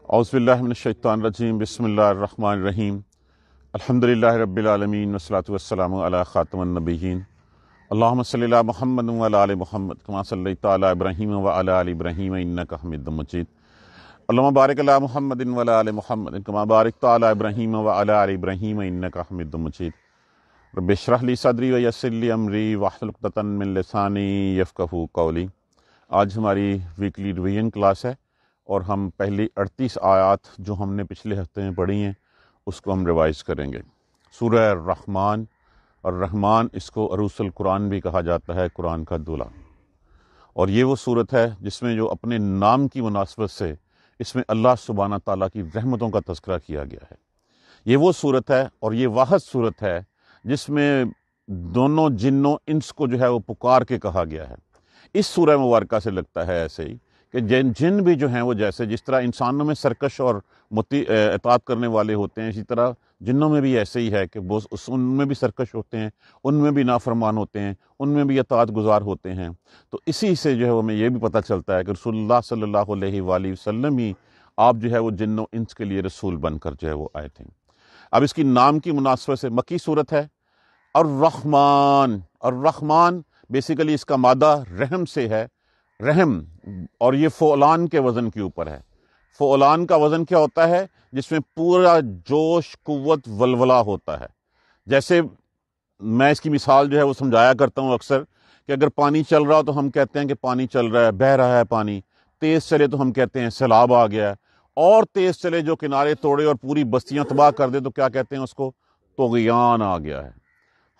اعوذ باللہ من الشیطان الرجیم، بسم اللہ الرحمن الرحیم، الحمدللہ رب العالمین والصلاۃ والسلام علی خاتم النبیین، اللہم صلی علی محمد وعلی آل محمد کما صلیت علی ابراہیم وعلی آل ابراہیم انک حمید مجید، اللہم بارک علی محمد وعلی آل محمد کما بارکت علی ابراہیم وعلی آل ابراہیم انک حمید مجید، رب اشرح لی صدری ویسر لی امری واحلل عقدۃ من لسانی یفقہوا قولی۔ آج ہماری ویکلی ریویژن کلاس ہے اور ہم پہلی 38 آیات جو ہم نے پچھلے ہفتے میں پڑھی ہیں اس کو ہم ریوائز کریں گے۔ سورہ الرحمن، اور رحمان اس کو عروس القرآن بھی کہا جاتا ہے، قرآن کا دولہا، اور یہ وہ صورت ہے جس میں جو اپنے نام کی مناسبت سے اس میں اللہ سبحانہ تعالیٰ کی رحمتوں کا تذکرہ کیا گیا ہے۔ یہ وہ صورت ہے اور یہ واحد صورت ہے جس میں دونوں جنوں انس کو جو ہے وہ پکار کے کہا گیا ہے۔ اس سورہ مبارکہ سے لگتا ہے ایسے ہی کہ جن بھی جو ہیں وہ جس طرح انسانوں میں سرکش اور اطاعت کرنے والے ہوتے ہیں، اسی طرح جنوں میں بھی ایسے ہی ہے کہ وہ ان میں بھی سرکش ہوتے ہیں، ان میں بھی نافرمان ہوتے ہیں، ان میں بھی اطاعت گزار ہوتے ہیں۔ تو اسی سے جو ہے ہمیں یہ بھی پتہ چلتا ہے کہ رسول اللہ صلی اللہ علیہ وآلہ وسلم ہی آپ جو ہے وہ جنوں انس کے لیے رسول بن کر جو ہے وہ آئے تھے۔ اب اس کی نام کی مناسبت سے مکی صورت ہے۔ الرحمن بیسیکلی اس کا مادہ رحم سے ہے، رحم، اور یہ فعلان کے وزن کے اوپر ہے۔ فعلان کا وزن کیا ہوتا ہے؟ جس میں پورا جوش، قوت، ولولہ ہوتا ہے۔ جیسے میں اس کی مثال جو ہے وہ سمجھایا کرتا ہوں اکثر کہ اگر پانی چل رہا ہو تو ہم کہتے ہیں کہ پانی چل رہا ہے، بہہ رہا ہے پانی۔ تیز چلے تو ہم کہتے ہیں سیلاب آ گیا ہے، اور تیز چلے جو کنارے توڑے اور پوری بستیاں تباہ کر دے تو کیا کہتے ہیں اس کو؟ طغیان آ گیا ہے۔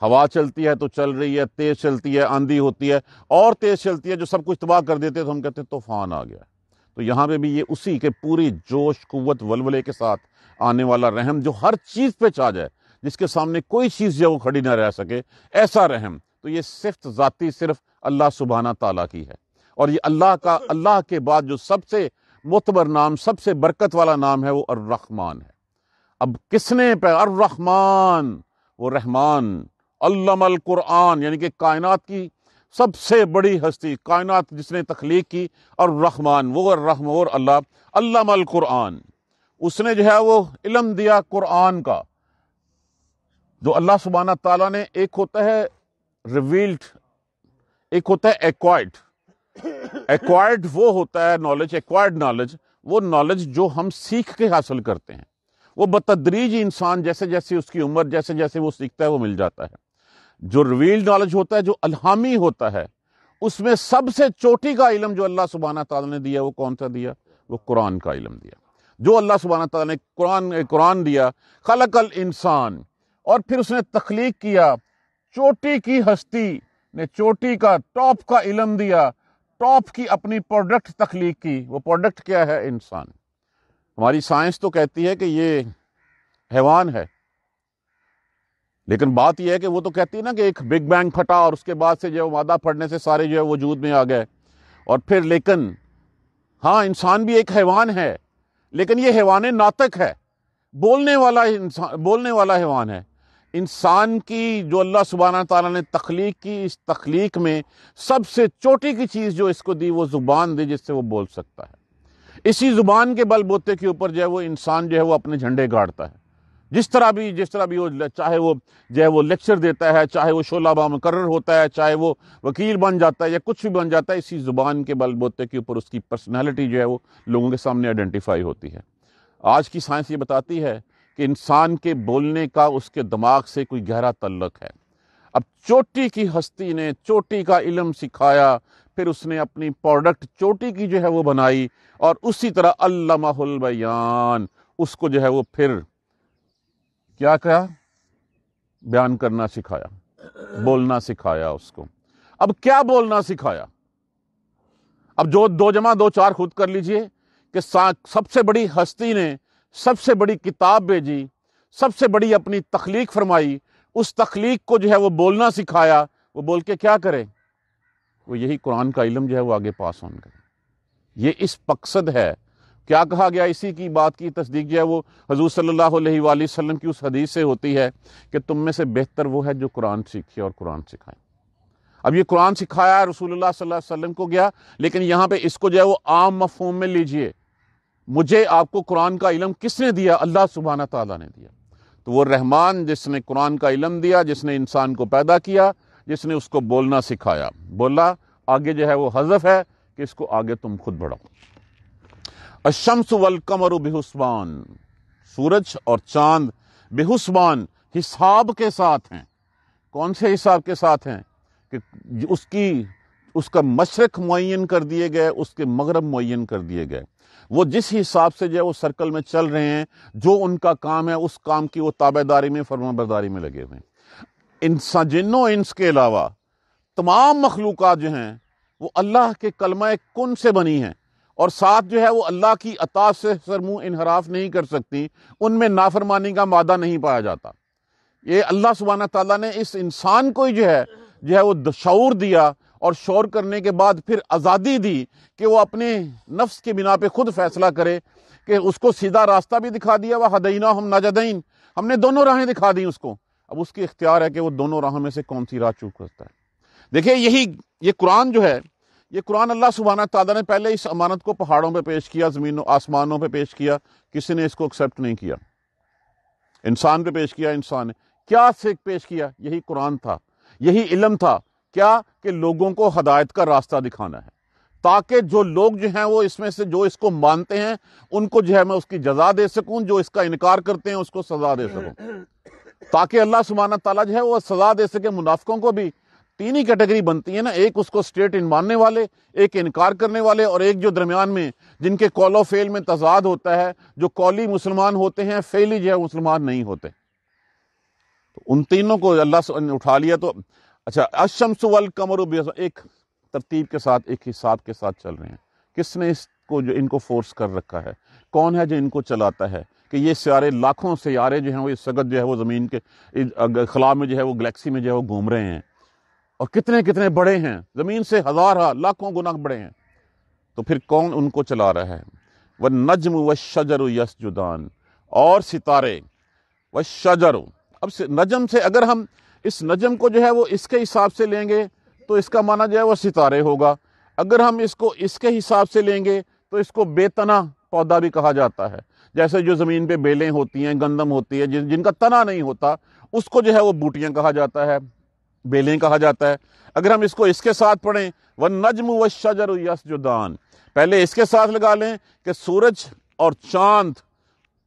ہوا چلتی ہے تو چل رہی ہے، تیز چلتی ہے، آندھی ہوتی ہے اور تیز چلتی ہے جو سب کچھ تباہ کر دیتے ہیں تو ہم کہتے ہیں طوفان آ گیا ہے۔ تو یہاں پہ بھی یہ اسی کے پوری جوش، قوت، ولولے کے ساتھ آنے والا رحم جو ہر چیز پہ چھا جائے، جس کے سامنے کوئی چیز جو وہ کھڑی نہ رہ سکے، ایسا رحم۔ تو یہ صفت ذاتی صرف اللہ سبحانہ تعالیٰ کی ہے، اور یہ اللہ کے بعد جو سب سے معتبر نام، سب سے برکت والا نام ہے وہ الرحمن ہے۔ اب کس نے پہ الرحمن، وہ رحمان، علم القرآن، یعنی کہ کائنات کی سب سے بڑی ہستی، کائنات جس نے تخلیق کی، الرحمن، وہ الرحم اور اللہ، علم القرآن، اس نے جو ہے وہ علم دیا قرآن کا۔ جو اللہ سبحانہ تعالیٰ نے، ایک ہوتا ہے ریویلڈ، ایک ہوتا ہے ایکوائرڈ۔ ایکوائرڈ وہ ہوتا ہے نالج، ایکوائرڈ نالج وہ نالج جو ہم سیکھ کے حاصل کرتے ہیں، وہ بتدریج انسان جیسے جیسے اس کی عمر، جیسے جیسے وہ سیکھتا ہے وہ مل جاتا ہے۔ جو ریویلڈ نالج ہوتا ہے، جو الہامی ہوتا ہے، اس میں سب سے چوٹی کا علم جو اللہ سبحانہ تعالیٰ نے دیا وہ کون سا دیا؟ وہ قرآن کا علم دیا۔ جو اللہ سبحانہ تعالیٰ نے قرآن دیا، خلق الانسان، اور پھر اس نے تخلیق کیا، چوٹی کی ہستی نے چوٹی کا، ٹاپ کا علم دیا، ٹاپ کی اپنی پروڈکٹ تخلیق کی۔ وہ پروڈکٹ کیا ہے؟ انسان۔ ہماری سائنس تو کہتی ہے کہ یہ حیوان ہے، لیکن بات یہ ہے کہ وہ تو کہتی ہے نا کہ ایک بگ بینگ پھٹا اور اس کے بعد سے جو مادہ پھٹنے سے سارے جو ہے وجود میں آ گئے، اور پھر لیکن ہاں انسان بھی ایک حیوان ہے، لیکن یہ حیوان ناطق ہے، بولنے والا حیوان ہے۔ انسان کی جو اللہ سبحانہ تعالیٰ نے تخلیق کی، اس تخلیق میں سب سے چوٹی کی چیز جو اس کو دی وہ زبان دی، جس سے وہ بول سکتا ہے۔ اسی زبان کے بل بوتے کے اوپر جو ہے وہ انسان جو ہے وہ اپنے جھنڈے گاڑتا ہے۔ جس طرح بھی وہ، چاہے وہ جو ہے وہ لیکچر دیتا ہے، چاہے وہ شعلہ با مقرر ہوتا ہے، چاہے وہ وکیل بن جاتا ہے یا کچھ بھی بن جاتا ہے، اسی زبان کے بل بوتے کے اوپر اس کی پرسنالٹی جو ہے وہ لوگوں کے سامنے آئیڈینٹیفائی ہوتی ہے۔ آج کی سائنس یہ بتاتی ہے کہ انسان کے بولنے کا اس کے دماغ سے کوئی گہرا تعلق ہے۔ اب چوٹی کی ہستی نے چوٹی کا علم سکھایا، پھر اس نے اپنی پروڈکٹ چوٹی کی جو ہے وہ بنائی، اور اسی طرح علمہ البیان، اس کو جو ہے وہ پھر کیا کہا؟ بیان کرنا سکھایا، بولنا سکھایا اس کو۔ اب کیا بولنا سکھایا؟ اب جو 2+2 خود کر لیجئے کہ سب سے بڑی ہستی نے سب سے بڑی کتاب بھیجی، سب سے بڑی اپنی تخلیق فرمائی، اس تخلیق کو جو ہے وہ بولنا سکھایا، وہ بول کے کیا کرے؟ وہ یہی قرآن کا علم جو ہے وہ آگے پاس آن کرے۔ یہ اس مقصد ہے۔ کیا کہا گیا؟ اسی کی بات کی تصدیق جو ہے وہ حضور صلی اللہ علیہ وآلہ وسلم کی اس حدیث سے ہوتی ہے کہ تم میں سے بہتر وہ ہے جو قرآن سیکھے اور قرآن سکھائے۔ اب یہ قرآن سکھایا رسول اللہ صلی اللہ علیہ وسلم کو گیا، لیکن یہاں پہ اس کو جو ہے وہ عام مفہوم میں لیجئے۔ مجھے آپ کو قرآن کا علم کس نے دیا؟ اللہ سبحانہ تعالیٰ نے دیا۔ تو وہ رحمان جس نے قرآن کا علم دیا، جس نے انسان کو پیدا کیا، جس نے اس کو بولنا سکھایا، بولا آگے جو ہے وہ حذف ہے کہ اس کو آگے تم خود بڑھاؤ۔ الشمس والقمر بحسبان، سورج اور چاند بحسبان، حساب کے ساتھ ہیں۔ کون سے حساب کے ساتھ ہیں؟ کہ اس کا مشرق معین کر دیے گئے، اس کے مغرب معین کر دیے گئے۔ وہ جس حساب سے جو ہے وہ سرکل میں چل رہے ہیں، جو ان کا کام ہے اس کام کی وہ تابع داری میں، فرما برداری میں لگے ہوئے ہیں۔ انسان، جن و انس کے علاوہ تمام مخلوقات جو ہیں وہ اللہ کے کلمہ کن سے بنی ہیں، اور ساتھ جو ہے وہ اللہ کی اطاعت سے سر منہ انحراف نہیں کر سکتی، ان میں نافرمانی کا مادہ نہیں پایا جاتا۔ یہ اللہ سبحانہ تعالیٰ نے اس انسان کو ہی جو ہے وہ شعور دیا، اور شعور کرنے کے بعد پھر آزادی دی کہ وہ اپنے نفس کے بنا پہ خود فیصلہ کرے، کہ اس کو سیدھا راستہ بھی دکھا دیا، وَہَدَيْنَاهُمْ نَجْدَيْن، ہم نے دونوں راہیں دکھا دی اس کو۔ اب اس کی اختیار ہے کہ وہ دونوں راہوں میں سے کون سی راہ چوز کرتا ہے۔ دیکھیں یہ قرآن جو ہے، یہ قرآن اللہ سبحانہ تعالیٰ نے پہلے اس امانت کو پہاڑوں پہ پیش کیا، زمین و آسمانوں پہ پیش کیا، کسی نے اس کو ایکسیپٹ نہیں کیا۔ انسان پہ پیش کیا، انسان نے کیا سے پیش کیا؟ یہی قرآن تھا، یہی علم تھا، کیا کہ لوگوں کو ہدایت کا راستہ دکھانا ہے، تاکہ جو لوگ جو ہیں وہ اس میں سے جو اس کو مانتے ہیں ان کو جو ہے میں اس کی جزا دے سکوں، جو اس کا انکار کرتے ہیں اس کو سزا دے سکوں، تاکہ اللہ سبحانہ تعالیٰ جو ہے وہ سزا دے سکے۔ منافقوں کو بھی تین ہی کیٹیگری بنتی ہے نا، ایک اس کو اسٹریٹ ان ماننے والے، ایک انکار کرنے والے، اور ایک جو درمیان میں جن کے قول و فعل میں تضاد ہوتا ہے، جو قولی مسلمان ہوتے ہیں، فعلی جو ہے مسلمان نہیں ہوتے۔ تو ان تینوں کو اللہ نے اٹھا لیا۔ تو اچھا، الشمس والقمر ایک ترتیب کے ساتھ، ایک حساب کے ساتھ چل رہے ہیں۔ کس نے اس کو جو ان کو فورس کر رکھا ہے؟ کون ہے جو ان کو چلاتا ہے کہ یہ سیارے، لاکھوں سیارے جو ہیں وہ اس سگت جو ہے وہ زمین کے خلا میں جو ہے وہ گلیکسی میں جو ہے وہ گھوم رہے ہیں، اور کتنے کتنے بڑے ہیں، زمین سے ہزار لاکھوں گنا بڑے ہیں۔ تو پھر کون ان کو چلا رہا ہے؟ والنجم والشجر یسجدان، اور ستارے، والشجر۔ اب نجم سے اگر ہم اس نجم کو جو ہے وہ اس کے حساب سے لیں گے تو اس کا معنی جو ہے وہ ستارے ہوگا، اگر ہم اس کو اس کے حساب سے لیں گے تو اس کو بے تنا پودا بھی کہا جاتا ہے۔ جیسے جو زمین پہ بیلیں ہوتی ہیں، گندم ہوتی ہے، جن کا تنا نہیں ہوتا، اس کو جو ہے وہ بوٹیاں کہا جاتا ہے، بیلیں کہا جاتا ہے۔ اگر ہم اس کو اس کے ساتھ پڑھیں، والنجم والشجر یسجدان، پہلے اس کے ساتھ لگا لیں کہ سورج اور چاند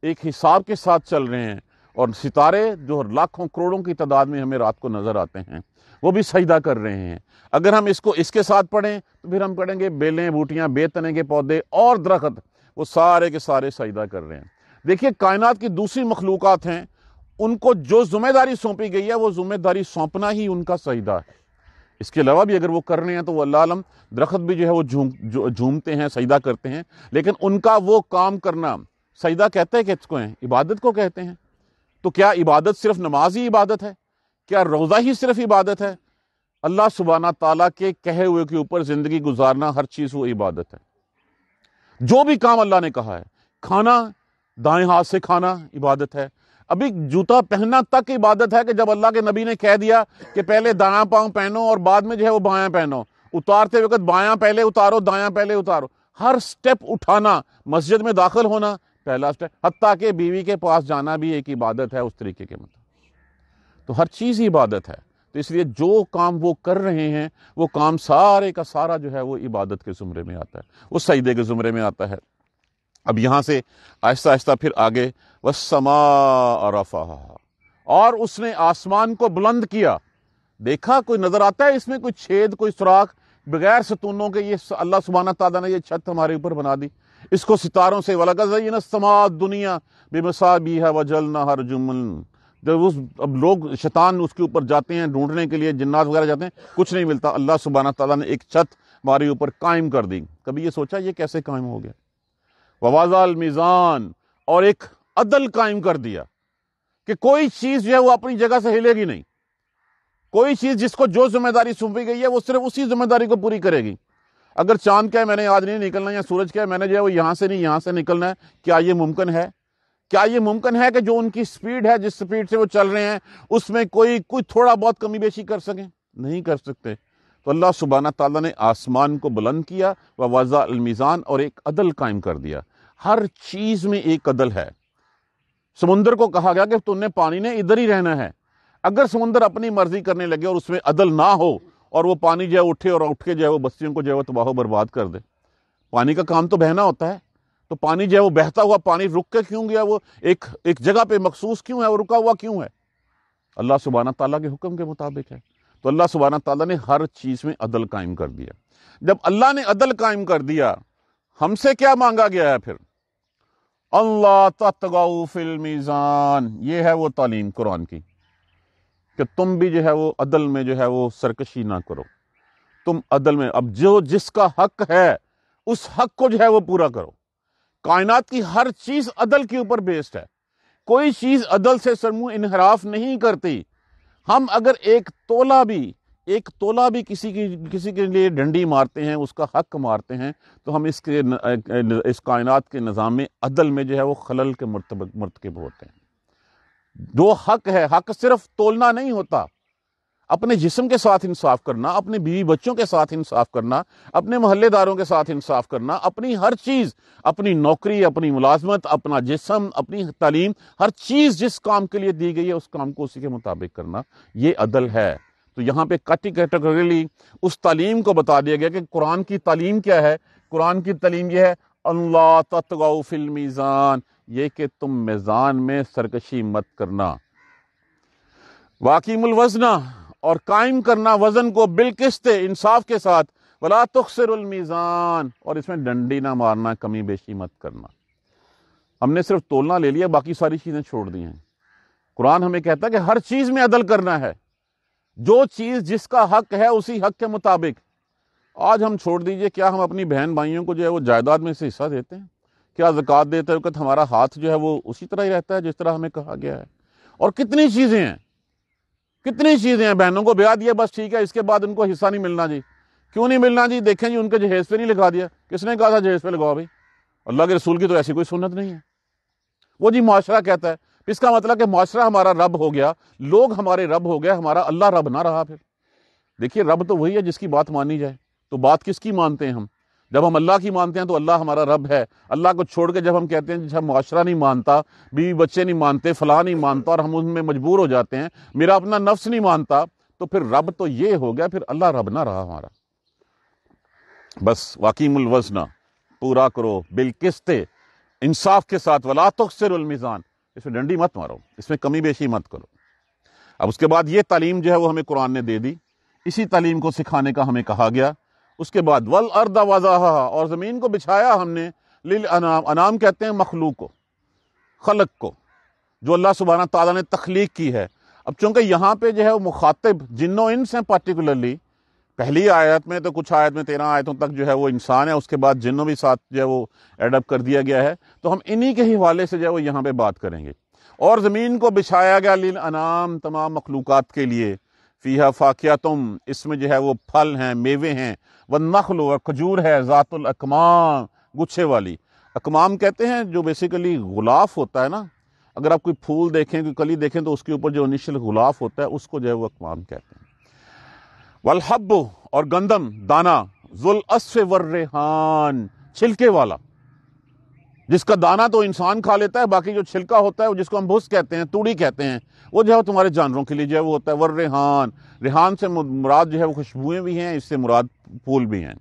ایک حساب کے ساتھ چل رہے ہیں، اور ستارے جو لاکھوں کروڑوں کی تعداد میں ہمیں رات کو نظر آتے ہیں وہ بھی سجدہ کر رہے ہیں۔ اگر ہم اس کو اس کے ساتھ پڑھیں تو پھر ہم پڑھیں گے بیلیں، بوٹیاں، بے تنے کے پودے اور درخت، وہ سارے کے سارے سجدہ کر رہے ہیں۔ دیکھیے کائنات کی دوسری مخلوقات ہیں، ان کو جو ذمہ داری سونپی گئی ہے وہ ذمہ داری سونپنا ہی ان کا سجدہ ہے۔ اس کے علاوہ بھی اگر وہ کر رہے ہیں تو وہ اللہ علم، درخت بھی جو ہے وہ جھومتے ہیں، سجدہ کرتے ہیں، لیکن ان کا وہ کام کرنا، سجدہ کہتے ہیں کہ اس کو ہیں، عبادت کو کہتے ہیں۔ تو کیا عبادت صرف نماز ہی عبادت ہے؟ کیا روزہ ہی صرف عبادت ہے؟ اللہ سبحانہ تعالیٰ کے کہے ہوئے کے اوپر زندگی گزارنا، ہر چیز وہ عبادت ہے۔ جو بھی کام اللہ نے کہا ہے، کھانا دائیں ہاتھ سے کھانا عبادت ہے، ابھی جوتا پہننا تک عبادت ہے کہ جب اللہ کے نبی نے کہہ دیا کہ پہلے دایاں پاؤں پہنو اور بعد میں جو ہے وہ بایاں پہنو، اتارتے وقت بایاں پہلے اتارو، دایاں پہلے اتارو، ہر سٹیپ اٹھانا، مسجد میں داخل ہونا پہلا سٹیپ، حتیٰ کہ بیوی کے پاس جانا بھی ایک عبادت ہے اس طریقے کے مطابق۔ تو ہر چیز ہی عبادت ہے، تو اس لیے جو کام وہ کر رہے ہیں وہ کام سارے کا سارا جو ہے وہ عبادت کے زمرے میں آتا ہے، وہ سجدے کے زمرے میں آتا ہے۔ اب یہاں سے آہستہ آہستہ پھر آگے، وَالسَّمَاءَ رَفَعَهَا، اور اس نے آسمان کو بلند کیا۔ دیکھا کوئی نظر آتا ہے اس میں کوئی چھید، کوئی سوراخ؟ بغیر ستونوں کے یہ اللہ سبحانہ تعالیٰ نے یہ چھت ہمارے اوپر بنا دی، اس کو ستاروں سے، وَلَقَدْ زَيَّنَا السَّمَاءَ الدُّنْيَا بِمَصَابِيحَ وَجَعَلْنَاهَا رُجُومًا۔ جب اب لوگ شیطان اس کے اوپر جاتے ہیں ڈھونڈنے کے لیے، جنات وغیرہ جاتے ہیں، کچھ نہیں ملتا، اللہ سبحانہ تعالیٰ نے ایک چھت ہمارے اوپر قائم کر دی۔ کبھی یہ سوچا یہ کیسے قائم ہو گیا؟ وَوَضَعَ الْمِيزَانَ، اور ایک عدل قائم کر دیا کہ کوئی چیز جو ہے وہ اپنی جگہ سے ہلے گی نہیں، کوئی چیز جس کو جو ذمہ داری سونپی گئی ہے وہ صرف اسی ذمہ داری کو پوری کرے گی۔ اگر چاند کہے میں نے آج نہیں نکلنا، یا سورج کہے میں نے جو ہے وہ یہاں سے نہیں یہاں سے نکلنا ہے، کیا یہ ممکن ہے؟ کیا یہ ممکن ہے کہ جو ان کی سپیڈ ہے، جس سپیڈ سے وہ چل رہے ہیں، اس میں کوئی تھوڑا بہت کمی بیشی کر سکیں؟ نہیں کر سکتے۔ تو اللہ سبحانہ تعالیٰ نے آسمان کو بلند کیا، وَوَضَعَ الْمِيزَانَ، اور ایک عدل قائم کر دیا۔ ہر چیز میں ایک عدل ہے۔ سمندر کو کہا گیا کہ تم نے پانی نے ادھر ہی رہنا ہے۔ اگر سمندر اپنی مرضی کرنے لگے اور اس میں عدل نہ ہو اور وہ پانی جو ہے اٹھے اور اٹھ کے جو ہے وہ بستیوں کو جو ہے وہ تباہ و برباد کر دے، پانی کا کام تو بہنا ہوتا ہے، تو پانی جو ہے وہ بہتا ہوا پانی رک کے کیوں گیا؟ وہ ایک جگہ پہ مخصوص کیوں ہے؟ وہ رکا ہوا کیوں ہے؟ اللہ سبحانہ تعالیٰ کے حکم کے مطابق ہے۔ تو اللہ سبحانہ تعالیٰ نے ہر چیز میں عدل قائم کر دیا۔ جب اللہ نے عدل قائم کر دیا، ہم سے کیا مانگا گیا ہے پھر؟ اللہ تطغوا فی المیزان، یہ ہے وہ تعلیم قرآن کی کہ تم بھی جو ہے وہ عدل میں جو ہے وہ سرکشی نہ کرو، تم عدل میں، اب جو جس کا حق ہے اس حق کو جو ہے وہ پورا کرو۔ کائنات کی ہر چیز عدل کے اوپر بیسڈ ہے، کوئی چیز عدل سے سرمو انحراف نہیں کرتی۔ ہم اگر ایک تولہ بھی کسی کے لیے ڈنڈی مارتے ہیں، اس کا حق مارتے ہیں، تو ہم اس کائنات کے نظام میں عدل میں جو ہے وہ خلل کے مرتکب ہوتے ہیں۔ جو حق ہے، حق صرف تولنا نہیں ہوتا، اپنے جسم کے ساتھ انصاف کرنا، اپنے بیوی بچوں کے ساتھ انصاف کرنا، اپنے محلے داروں کے ساتھ انصاف کرنا، اپنی ہر چیز، اپنی نوکری، اپنی ملازمت، اپنا جسم، اپنی تعلیم، ہر چیز جس کام کے لیے دی گئی ہے اس کام کو اسی کے مطابق کرنا، یہ عدل ہے۔ تو یہاں پہ کیٹیگریکلی اس تعلیم کو بتا دیا گیا کہ قرآن کی تعلیم کیا ہے۔ قرآن کی تعلیم یہ ہے اللہ تطغوا فی المیزان، یہ کہ تم میزان میں سرکشی مت کرنا، واقیم الوزن، اور قائم کرنا وزن کو بالقسط، انصاف کے ساتھ، ولا تخسروا المیزان، اور اس میں ڈنڈی نہ مارنا، کمی بیشی مت کرنا۔ ہم نے صرف تولنا لے لیا، باقی ساری چیزیں چھوڑ دی ہیں۔ قرآن ہمیں کہتا ہے کہ ہر چیز میں عدل کرنا ہے، جو چیز جس کا حق ہے اسی حق کے مطابق۔ آج ہم چھوڑ دیجئے، کیا ہم اپنی بہن بھائیوں کو جو ہے وہ جائیداد میں سے حصہ دیتے ہیں؟ کیا زکوٰۃ دیتے وقت ہمارا ہاتھ جو ہے وہ اسی طرح ہی رہتا ہے جس طرح ہمیں کہا گیا ہے؟ اور کتنی چیزیں ہیں، بہنوں کو بیاہ دیا بس ٹھیک ہے، اس کے بعد ان کو حصہ نہیں ملنا جی۔ کیوں نہیں ملنا جی؟ دیکھیں جی ان کے جہیز پہ نہیں لگا دیا، کس نے کہا تھا جہیز پہ لگاؤ بھائی؟ اللہ کے رسول کی تو ایسی کوئی سنت نہیں ہے۔ وہ جی معاشرہ کہتا ہے، اس کا مطلب کہ معاشرہ ہمارا رب ہو گیا، لوگ ہمارے رب ہو گئے، ہمارا اللہ رب نہ رہا۔ پھر دیکھیے رب تو وہی ہے جس کی بات مانی جائے، تو بات کس کی مانتے ہیں ہم؟ جب ہم اللہ کی مانتے ہیں تو اللہ ہمارا رب ہے۔ اللہ کو چھوڑ کے جب ہم کہتے ہیں جب معاشرہ نہیں مانتا، بیوی بچے نہیں مانتے، فلاں نہیں مانتا، اور ہم ان میں مجبور ہو جاتے ہیں، میرا اپنا نفس نہیں مانتا، تو پھر رب تو یہ ہو گیا، پھر اللہ رب نہ رہا ہمارا۔ بس واقیم الوزن، پورا کرو بالقسط، انصاف کے ساتھ، ولا تخسروا المیزان، اس میں ڈنڈی مت مارو، اس میں کمی بیشی مت کرو۔ اب اس کے بعد یہ تعلیم جو ہے وہ ہمیں قرآن نے دے دی، اسی تعلیم کو سکھانے کا ہمیں کہا گیا۔ اس کے بعد والارض وضعها، اور زمین کو بچھایا ہم نے، للانام، انام کہتے ہیں مخلوق کو، خلق کو، جو اللہ سبحانہ تعالیٰ نے تخلیق کی ہے۔ اب چونکہ یہاں پہ جو ہے وہ مخاطب جن و انس ہیں، پارٹیکولرلی پہلی آیت میں تو کچھ آیت میں 13 آیتوں تک جو ہے وہ انسان ہے، اس کے بعد جنوں بھی ساتھ جو ہے وہ ایڈ اپ کر دیا گیا ہے، تو ہم انہی کے ہی حوالے سے جو ہے وہ یہاں پہ بات کریں گے۔ اور زمین کو بچھایا گیا للانام، تمام مخلوقات کے لیے، فیہا فاکہۃم، اس میں جو ہے وہ پھل ہیں، میوے ہیں، والنخل، اور کھجور ہے، ذات الاکمام، گچھے والی۔ اکمام کہتے ہیں جو بیسیکلی غلاف ہوتا ہے نا، اگر آپ کوئی پھول دیکھیں، کوئی کلی دیکھیں تو اس کے اوپر جو انیشل غلاف ہوتا ہے اس کو جو ہے وہ اکمام کہتے ہیں۔ والحب، اور گندم، دانا، ذوالعصف والریحان، چھلکے والا، جس کا دانا تو انسان کھا لیتا ہے، باقی جو چھلکا ہوتا ہے وہ جس کو ہم بھس کہتے ہیں، توڑی کہتے ہیں، وہ جو ہے تمہارے جانوروں کے لیے جو ہے وہ ہوتا ہے۔ والریحان، ریحان سے مراد جو ہے وہ خوشبوئیں بھی ہیں، اس سے مراد پھول بھی ہیں۔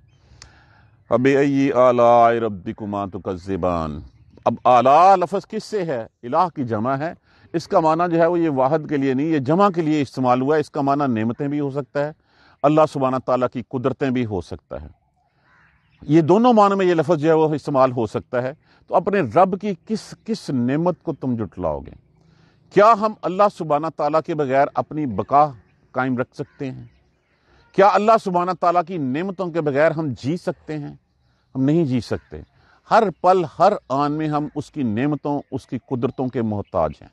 فبأي آلاء ربكما تكذبان، اب آلاء لفظ کس سے ہے؟ الہ کی جمع ہے، اس کا معنی جو ہے وہ یہ واحد کے لیے نہیں، یہ جمع کے لیے استعمال ہوا ہے۔ اس کا معنی نعمتیں بھی ہو سکتا ہے، اللہ سبحانہ تعالیٰ کی قدرتیں بھی ہو سکتا ہے، یہ دونوں معنی میں یہ لفظ جو ہے وہ استعمال ہو سکتا ہے۔ تو اپنے رب کی کس نعمت کو تم جھٹلاؤ گے؟ کیا ہم اللہ سبحانہ تعالیٰ کے بغیر اپنی بقا قائم رکھ سکتے ہیں؟ کیا اللہ سبحانہ تعالیٰ کی نعمتوں کے بغیر ہم جی سکتے ہیں؟ ہم نہیں جی سکتے۔ ہر پل، ہر آن میں ہم اس کی نعمتوں، اس کی قدرتوں کے محتاج ہیں۔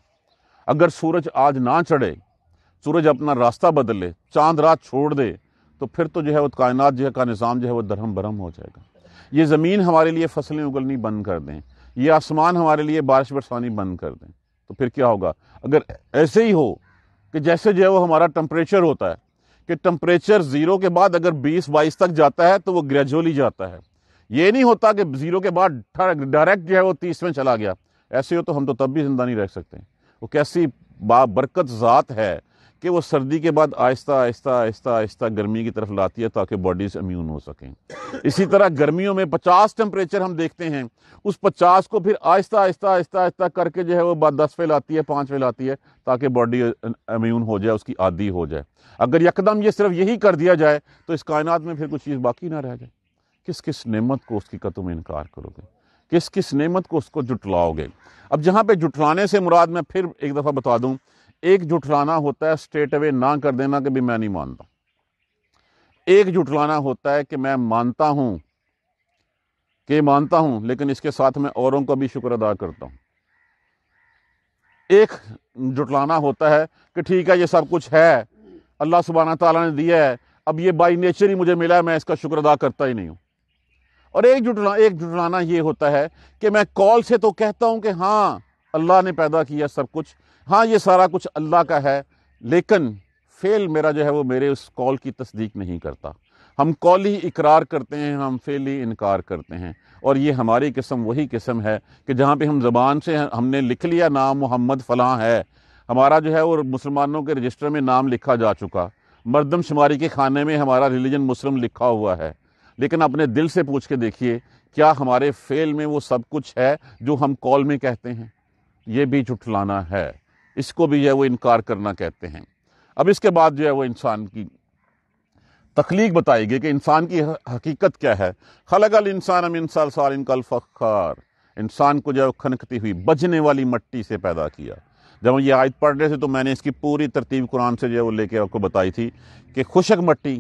اگر سورج آج نہ چڑھے، سورج اپنا راستہ بدلے، چاند رات چھوڑ دے، تو پھر تو جو ہے وہ کائنات جو ہے کا نظام جو ہے وہ درہم برہم ہو جائے گا۔ یہ زمین ہمارے لیے فصلیں اگلنی بند کر دیں، یہ آسمان ہمارے لیے بارش برسانی بند کر دیں، تو پھر کیا ہوگا؟ اگر ایسے ہی ہو کہ جیسے جو ہے وہ ہمارا ٹمپریچر ہوتا ہے، کہ ٹمپریچر 0 کے بعد اگر 20-22 تک جاتا ہے تو وہ گریجولی جاتا ہے، یہ نہیں ہوتا کہ 0 کے بعد ڈائریکٹ جو ہے وہ 30 میں چلا گیا. ایسے ہو تو ہم تو تب بھی زندہ نہیں رہ سکتے. وہ کیسی بابرکت ذات ہے کہ وہ سردی کے بعد آہستہ آہستہ آہستہ آہستہ گرمی کی طرف لاتی ہے تاکہ باڈیز امیون ہو سکیں. اسی طرح گرمیوں میں 50 ٹمپریچر ہم دیکھتے ہیں, اس 50 کو پھر آہستہ آہستہ آہستہ آہستہ کر کے جو ہے وہ 10 پہ لاتی ہے, 5 پہ لاتی ہے تاکہ باڈی امیون ہو جائے, اس کی عادی ہو جائے. اگر یکدم یہ صرف یہی کر دیا جائے تو اس کائنات میں پھر کچھ چیز باقی نہ رہ جائے. کس کس نعمت کو اس کی تم انکار کرو گے, کس کس نعمت کو اس کو جھٹلاؤ گے. اب جہاں پہ جھٹلانے سے مراد میں پھر ایک دفعہ بتا دوں, ایک جھٹلانا ہوتا ہے اسٹریٹ اوے نہ کر دینا کہ بھی میں نہیں مانتا. ایک جھٹلانا ہوتا ہے کہ میں مانتا ہوں لیکن اس کے ساتھ میں اوروں کا بھی شکر ادا کرتا ہوں. ایک جھٹلانا ہوتا ہے کہ ٹھیک ہے یہ سب کچھ ہے, اللہ سبحانہ تعالیٰ نے دیا ہے, اب یہ بائی نیچر ہی مجھے ملا ہے, میں اس کا شکر ادا کرتا ہی نہیں ہوں. اور ایک جھٹلانا یہ ہوتا ہے کہ میں قول سے تو کہتا ہوں کہ ہاں اللہ نے پیدا کیا سب کچھ, ہاں یہ سارا کچھ اللہ کا ہے, لیکن فعل میرا جو ہے وہ میرے اس قول کی تصدیق نہیں کرتا. ہم قولی اقرار کرتے ہیں, ہم فعلی انکار کرتے ہیں. اور یہ ہماری قسم وہی قسم ہے کہ جہاں پہ ہم زبان سے ہم نے لکھ لیا نام محمد فلاں ہے, ہمارا جو ہے وہ مسلمانوں کے رجسٹر میں نام لکھا جا چکا, مردم شماری کے خانے میں ہمارا ریلیجن مسلم لکھا ہوا ہے, لیکن اپنے دل سے پوچھ کے دیکھیے کیا ہمارے فعل میں وہ سب کچھ ہے جو ہم قول میں کہتے ہیں؟ یہ بھی جھٹلانا ہے, اس کو بھی جو ہے وہ انکار کرنا کہتے ہیں. اب اس کے بعد جو ہے وہ انسان کی تخلیق بتائے گی کہ انسان کی حقیقت کیا ہے. خلق الانسان من صلصال کالفخار, انسان کو جو ہے کھنکتی ہوئی بجنے والی مٹی سے پیدا کیا. جب یہ آیت پڑھ رہے تھے تو میں نے اس کی پوری ترتیب قرآن سے جو ہے وہ لے کے آپ کو بتائی تھی کہ خشک مٹی,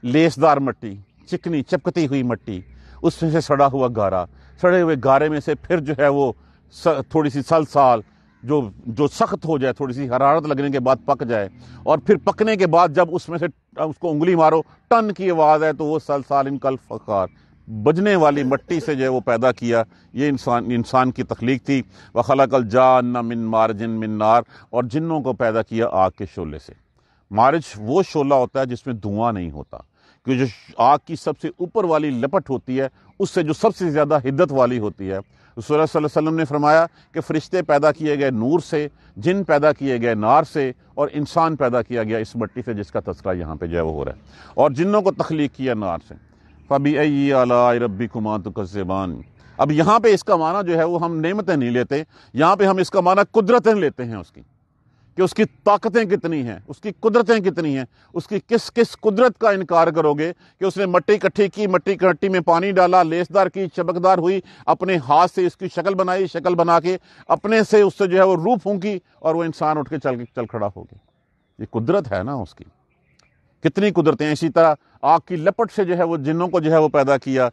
لیسدار مٹی, چکنی چپکتی ہوئی مٹی, اس میں سے سڑا ہوا گارا, سڑے ہوئے گارے میں سے پھر جو ہے وہ تھوڑی سی سلسال جو سخت ہو جائے, تھوڑی سی حرارت لگنے کے بعد پک جائے, اور پھر پکنے کے بعد جب اس میں سے اس کو انگلی مارو ٹن کی آواز ہے تو وہ صلصال کالفخار, بجنے والی مٹی سے جو ہے وہ پیدا کیا. یہ انسان کی تخلیق تھی. وخلق الجان من مارج من نار, اور جنوں کو پیدا کیا آگ کے شعلے سے. مارج وہ شعلہ ہوتا ہے جس میں دھواں نہیں ہوتا, کہ جو آگ کی سب سے اوپر والی لپٹ ہوتی ہے اس سے جو سب سے زیادہ حدت والی ہوتی ہے. رسول اللہ صلی اللہ علیہ وسلم نے فرمایا کہ فرشتے پیدا کیے گئے نور سے, جن پیدا کیے گئے نار سے, اور انسان پیدا کیا گیا اس مٹی سے جس کا تذکرہ یہاں پہ جو ہے وہ ہو رہا ہے, اور جنوں کو تخلیق کیا نار سے. فَبِأَيِّ آلَاءِ رَبِّكُمَا تُكَذِّبَانِ. اب یہاں پہ اس کا معنی جو ہے وہ ہم نعمتیں نہیں لیتے, یہاں پہ ہم اس کا معنی قدرتیں لیتے ہیں اس کی, کہ اس کی طاقتیں کتنی ہیں, اس کی قدرتیں کتنی ہیں. اس کی کس قدرت کا انکار کرو گے کہ اس نے مٹی اکٹھی کی, مٹی کٹی میں پانی ڈالا, لیسدار کی, چمکدار ہوئی, اپنے ہاتھ سے اس کی شکل بنائی, شکل بنا کے اپنے سے اس سے جو ہے وہ روح پھونکی اور وہ انسان اٹھ کے چل کھڑا ہو گیا. یہ قدرت ہے نا اس کی, کتنی قدرتیں. اسی طرح آگ کی لپٹ سے جو ہے وہ جنوں کو جو ہے وہ پیدا کیا.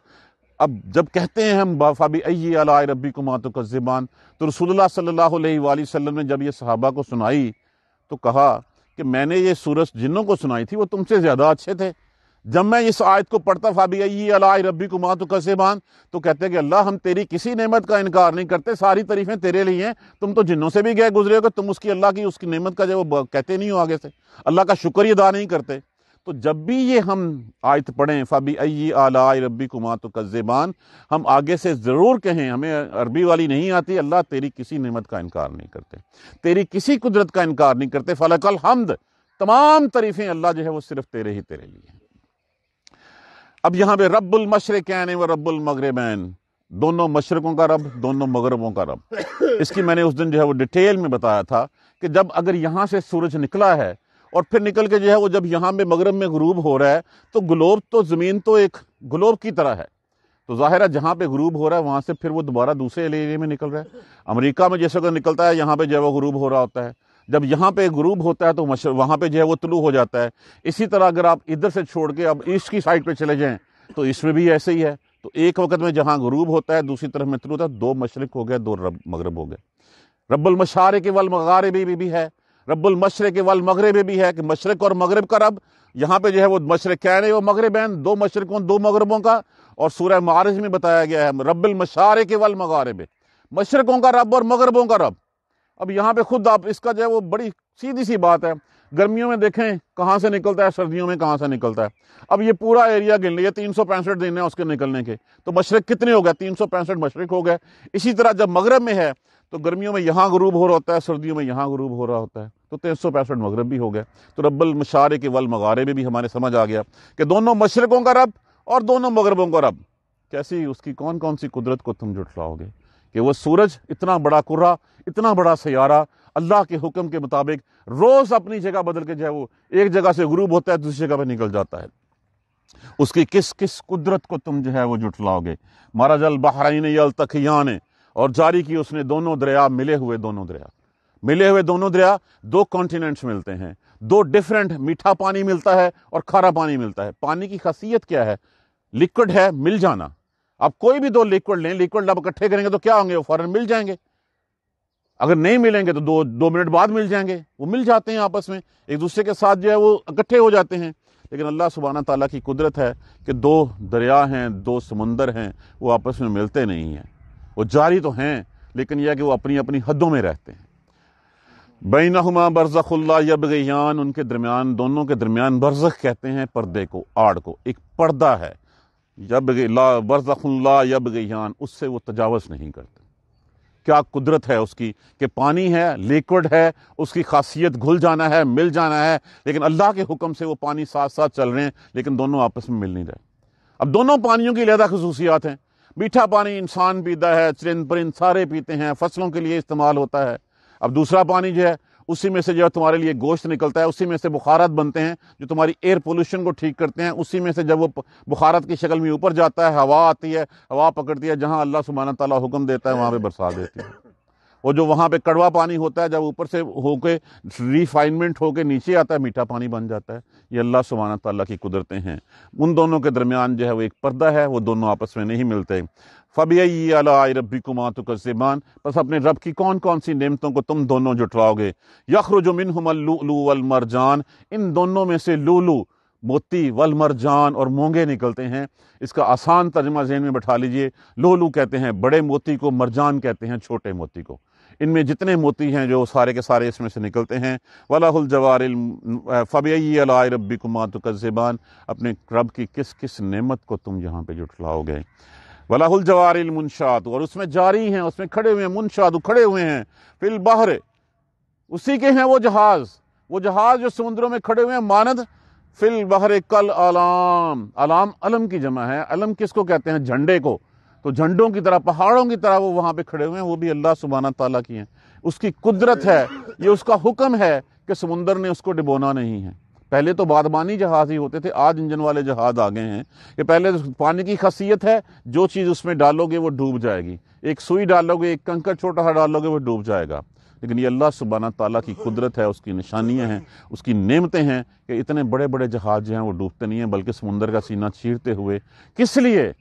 اب جب کہتے ہیں ہم فَبِأَيِّ آلَاءِ رَبِّكُمَا تُكَذِّبَانِ, تو رسول اللہ صلی اللہ علیہ وآلہ وسلم نے جب یہ صحابہ کو سنائی تو کہا کہ میں نے یہ سورت جنوں کو سنائی تھی وہ تم سے زیادہ اچھے تھے. جب میں اس آیت کو پڑھتا فَبِأَيِّ آلَاءِ رَبِّكُمَا تُكَذِّبَانِ, تو کہتے کہ اللہ ہم تیری کسی نعمت کا انکار نہیں کرتے, ساری تعریفیں تیرے لیے ہیں, تم تو جنوں سے بھی گئے گزرے ہو کہ تم اس کی اللہ کی اس کی نعمت کا جو وہ کہتے نہیں ہو آگے سے, اللہ کا شکر ہی ادا نہیں کرتے. تو جب بھی یہ ہم آیت پڑھیں فَبِأَيِّ آلَاءِ رَبِّكُمَا تُكَذِّبَانِ, ہم آگے سے ضرور کہیں, ہمیں عربی والی نہیں آتی, اللہ تیری کسی نعمت کا انکار نہیں کرتے, تیری کسی قدرت کا انکار نہیں کرتے. فَلَكَ الْحَمْدُ, تمام تعریفیں اللہ جو ہے وہ صرف تیرے لیے ہیں. اب یہاں پہ رب المشرقین و رب المغربین, دونوں مشرقوں کا رب, دونوں مغربوں کا رب. اس کی میں نے اس دن جو ہے وہ ڈیٹیل میں بتایا تھا کہ جب اگر یہاں سے سورج نکلا ہے اور پھر نکل کے جو ہے وہ جب یہاں پہ مغرب میں غروب ہو رہا ہے, تو گلوب تو زمین تو ایک گلوب کی طرح ہے, تو ظاہر ہے جہاں پہ غروب ہو رہا ہے وہاں سے پھر وہ دوبارہ دوسرے ایریا میں نکل رہا ہے. امریکہ میں جیسے کہ نکلتا ہے یہاں پہ جو ہے وہ غروب ہو رہا ہوتا ہے, جب یہاں پہ غروب ہوتا ہے تو وہاں پہ جو ہے وہ طلوع ہو جاتا ہے. اسی طرح اگر آپ ادھر سے چھوڑ کے اب ایسٹ کی سائڈ پہ چلے جائیں تو اس میں بھی ایسے ہی ہے. تو ایک وقت میں جہاں غروب ہوتا ہے دوسری طرف میں طلوع ہوتا ہے, دو مشرق ہو گئے, دو مغرب ہو گئے. رب المشارق والمغارب بھی ہے, رب المشرق والمغرب بھی ہے, کہ مشرق اور مغرب کا رب. یہاں پہ جو ہے وہ مشرقین و مغربین, دو مشرقوں دو مغربوں کا. اور سورہ معارج میں بتایا گیا ہے رب المشارق والمغارب, مشرقوں کا رب اور مغربوں کا رب. اب یہاں پہ خود آپ اس کا جو ہے وہ بڑی سیدھی سی بات ہے, گرمیوں میں دیکھیں کہاں سے نکلتا ہے، سردیوں میں کہاں سے نکلتا ہے۔ اب یہ پورا ایریا گن لیے 365 دن ہے اس کے نکلنے کے، تو مشرق کتنے ہو گئے؟ 365 مشرق ہو گئے۔ اسی طرح جب مغرب میں ہے تو گرمیوں میں یہاں غروب ہو رہا ہوتا ہے، سردیوں میں یہاں غروب ہو رہا ہوتا ہے، تو 365 مغرب بھی ہو گئے۔ تو رب المشارق والمغارب بھی ہمارے سمجھ آ گیا کہ دونوں مشرقوں کا رب اور دونوں مغربوں کا رب۔ کیسی اس کی کون کون سی قدرت کو تم جھٹلاؤ گے کہ وہ سورج اتنا بڑا کرہ، اتنا بڑا سیارہ، اللہ کے حکم کے مطابق روز اپنی جگہ بدل کے جو ہے وہ ایک جگہ سے غروب ہوتا ہے دوسری جگہ پہ نکل جاتا ہے، اس کی کس کس قدرت کو تم جو ہے وہ جھٹلاؤ گے۔ مرج البحرین یلتقیان، اور جاری کی اس نے دونوں دریا، ملے ہوئے دونوں دریا، دو کانٹیننٹس ملتے ہیں، دو ڈیفرنٹ، میٹھا پانی ملتا ہے اور کھارا پانی ملتا ہے۔ پانی کی خاصیت کیا ہے؟ لیکوڈ ہے، مل جانا۔ آپ کوئی بھی دو لیکوڈ لیں، لیکوڈ آپ اکٹھے کریں گے تو کیا ہوں گے؟ وہ فوراً مل جائیں گے۔ اگر نہیں ملیں گے تو دو منٹ بعد مل جائیں گے، وہ مل جاتے ہیں آپس میں، ایک دوسرے کے ساتھ جو ہے وہ اکٹھے ہو جاتے ہیں۔ لیکن اللہ سبحانہ تعالیٰ کی قدرت ہے کہ دو دریا ہیں، دو سمندر ہیں، وہ آپس میں ملتے نہیں ہیں، وہ جاری تو ہیں لیکن یہ ہے کہ وہ اپنی اپنی حدوں میں رہتے ہیں۔ بینہما برزخ لا یبغیان، ان کے درمیان، دونوں کے درمیان برزخ کہتے ہیں پردے کو، آڑ کو، ایک پردہ ہے، برزخ لا یبغیان، اس سے وہ تجاوز نہیں کرتے۔ کیا قدرت ہے اس کی کہ پانی ہے، لیکوڈ ہے، اس کی خاصیت گھل جانا ہے، مل جانا ہے، لیکن اللہ کے حکم سے وہ پانی ساتھ ساتھ چل رہے ہیں لیکن دونوں آپس میں مل نہیں رہے۔ اب دونوں پانیوں کی علیحدہ خصوصیات ہیں۔ میٹھا پانی انسان پیتا ہے، چرند پرند سارے پیتے ہیں، فصلوں کے لیے استعمال ہوتا ہے۔ اب دوسرا پانی جو ہے اسی میں سے جو تمہارے لیے گوشت نکلتا ہے، اسی میں سے بخارات بنتے ہیں جو تمہاری ایئر پولوشن کو ٹھیک کرتے ہیں، اسی میں سے جب وہ بخارات کی شکل میں اوپر جاتا ہے، ہوا آتی ہے، ہوا پکڑتی ہے، جہاں اللہ سبحانہ تعالیٰ حکم دیتا ہے وہاں پہ برسا دیتی ہے۔ وہ جو وہاں پہ کڑوا پانی ہوتا ہے جب اوپر سے ہو کے ریفائنمنٹ ہو کے نیچے آتا ہے میٹھا پانی بن جاتا ہے۔ یہ اللہ سبحانہ تعالیٰ کی قدرتیں ہیں۔ ان دونوں کے درمیان جو ہے وہ ایک پردہ ہے، وہ دونوں آپس میں نہیں ملتے۔ فَبِأَيِّ آلَاءِ رَبِّكُمَا تُكَذِّبَانِ، بس اپنے رب کی کون کون سی نعمتوں کو تم دونوں جھٹلاؤ گے۔ يَخْرُجُ مِنْهُمَا اللُّؤْلُؤُ وَالْمَرْجَانُ، ان دونوں میں سے لولو، موتی، والمرجان، اور مونگے نکلتے ہیں۔ اس کا آسان ترجمہ ذہن میں بٹھا لیجئے، لولو کہتے ہیں بڑے موتی کو، مرجان کہتے ہیں چھوٹے موتی کو۔ ان میں جتنے موتی ہیں جو سارے کے سارے اس میں سے نکلتے ہیں۔ وَلَهُ الْجَوَارِ فَبِأَيِّ آلَاءِ رَبِّكُمَا تُكَذِّبَانِ، اپنے رب کی کس کس نعمت کو تم یہاں پہ جھٹلاؤ گے۔ وَلَهُ الْجَوَارِ الْمُنشَآتُ، اور اس میں جاری ہیں، اس میں کھڑے ہوئے ہیں، منشآت کھڑے ہوئے ہیں، فی البحر، اسی کے ہیں وہ جہاز جو سمندروں میں کھڑے ہوئے ہیں، مانند فی البحر کالآلام، علام علم کی جمع ہے۔ علم کس کو کہتے ہیں؟ جھنڈے کو۔ تو جھنڈوں کی طرح، پہاڑوں کی طرح وہ وہاں پہ کھڑے ہوئے ہیں، وہ بھی اللہ سبحانہ تعالیٰ کی ہیں۔ اس کی قدرت ہے، یہ اس کا حکم ہے کہ سمندر نے اس کو ڈبونا نہیں ہے۔ پہلے تو بادبانی جہاز ہی ہوتے تھے، آج انجن والے جہاز آ گئے ہیں کہ پہلے پانی کی خاصیت ہے جو چیز اس میں ڈالو گے وہ ڈوب جائے گی، ایک سوئی ڈالو گے، ایک کنکر چھوٹا سا ڈالو گے وہ ڈوب جائے گا۔ لیکن یہ اللہ سبحانہ تعالیٰ کی قدرت ہے، اس کی نشانیاں ہیں، اس کی نعمتیں ہیں کہ اتنے بڑے بڑے جہاز جو ہیں وہ ڈوبتے نہیں ہیں بلکہ سمندر کا سینہ چیرتے ہوئے۔ کس لیے؟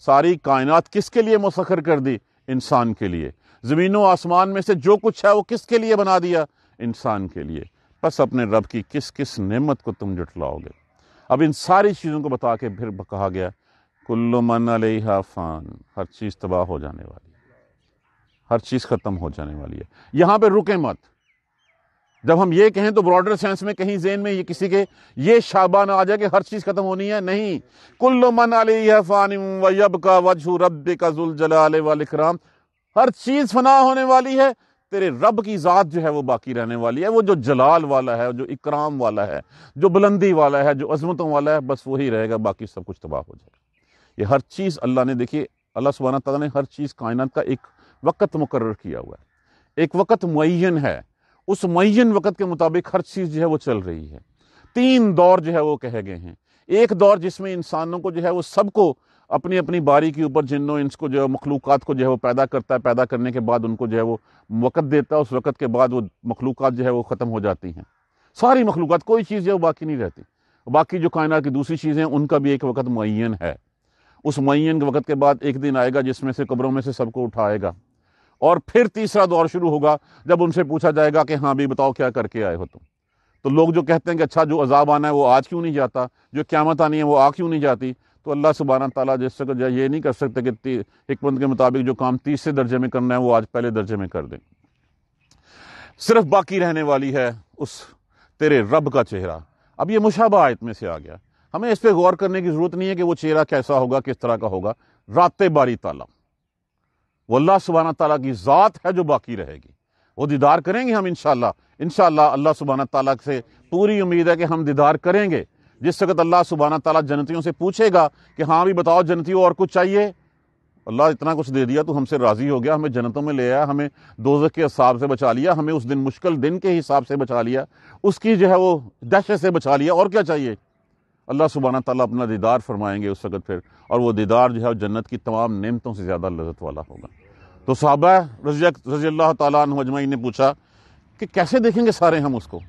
ساری کائنات کس کے لیے مسخر کر دی؟ انسان کے لیے۔ زمین و آسمان میں سے جو کچھ ہے وہ کس کے لیے بنا دیا؟ انسان کے لیے۔ بس اپنے رب کی کس کس نعمت کو تم جھٹلاؤ گے۔ اب ان ساری چیزوں کو بتا کے پھر کہا گیا کل من علیہا فان، ہر چیز تباہ ہو جانے والی ہے، ہر چیز ختم ہو جانے والی ہے۔ یہاں پہ رکے مت۔ جب ہم یہ کہیں تو براڈر سینس میں کہیں ذہن میں یہ کسی کے یہ شابہ نہ آ جائے کہ ہر چیز ختم ہونی ہے، نہیں۔ کل من علیہا فان ویبقى وجہ ربک ذو الجلال والاکرام، ہر چیز فنا ہونے والی ہے، تیرے رب کی ذات جو ہے وہ باقی رہنے والی ہے، وہ جو جلال والا ہے، جو اکرام والا ہے، جو بلندی والا ہے، جو عظمتوں والا ہے، بس وہی رہے گا، باقی سب کچھ تباہ ہو جائے گا۔ یہ ہر چیز اللہ نے، دیکھیے اللہ سبحانہ تعالیٰ نے ہر چیز کائنات کا ایک وقت مقرر کیا ہوا ہے، ایک وقت معین ہے، اس معین وقت کے مطابق ہر چیز جو ہے وہ چل رہی ہے۔ 3 دور جو ہے وہ کہے گئے ہیں۔ ایک دور جس میں انسانوں کو جو ہے وہ سب کو اپنی اپنی باری کے اوپر، جنوں انس کو جو ہے مخلوقات کو جو ہے وہ پیدا کرتا ہے، پیدا کرنے کے بعد ان کو جو ہے وہ وقت دیتا ہے، اس وقت کے بعد وہ مخلوقات جو ہے وہ ختم ہو جاتی ہیں، ساری مخلوقات، کوئی چیز جو ہے وہ باقی نہیں رہتی۔ باقی جو کائنات کی دوسری چیزیں ہیں ان کا بھی ایک وقت معین ہے۔ اس معین وقت کے بعد ایک دن آئے گا جس میں سے قبروں میں سے سب کو اٹھائے گا، اور پھر تیسرا دور شروع ہوگا جب ان سے پوچھا جائے گا کہ ہاں بھی بتاؤ کیا کر کے آئے ہو تم۔ تو لوگ جو کہتے ہیں کہ اچھا جو عذاب آنا ہے وہ آج کیوں نہیں جاتا، جو قیامت آنی ہے وہ آ کیوں نہیں جاتی، تو اللہ سبحانہ تعالیٰ جس سے یہ نہیں کر سکتے کہ حکمت کے مطابق جو کام تیسرے درجے میں کرنا ہے وہ آج پہلے درجے میں کر دیں۔ صرف باقی رہنے والی ہے اس تیرے رب کا چہرہ. اب یہ مشابہ آیت میں سے آ گیا. ہمیں اس پہ غور کرنے کی ضرورت نہیں ہے کہ وہ چہرہ کیسا ہوگا, کس طرح کا ہوگا. رات باری تعالیٰ, وہ اللہ سبحانہ تعالیٰ کی ذات ہے جو باقی رہے گی. وہ دیدار کریں گے ہم انشاءاللہ اللہ سبحانہ تعالیٰ سے پوری امید ہے کہ ہم دیدار کریں گے. جس وقت اللہ سبحانہ تعالیٰ جنتیوں سے پوچھے گا کہ ہاں بھی بتاؤ جنتیوں اور کچھ چاہیے, اللہ اتنا کچھ دے دیا, تو ہم سے راضی ہو گیا, ہمیں جنتوں میں لے آیا, ہمیں دوزخ کے عذاب سے بچا لیا, ہمیں اس دن مشکل دن کے حساب سے بچا لیا, اس کی جو ہے وہ دہشت سے بچا لیا, اور کیا چاہیے. اللہ سبحانہ تعالیٰ اپنا دیدار فرمائیں گے اس وقت پھر, اور وہ دیدار جو ہے جنت کی تمام نعمتوں سے زیادہ لذت والا ہوگا. تو صحابہ رضی اللہ تعالیٰ عنہ اجمعین نے پوچھا کہ کیسے دیکھیں گے سارے ہم اس کو.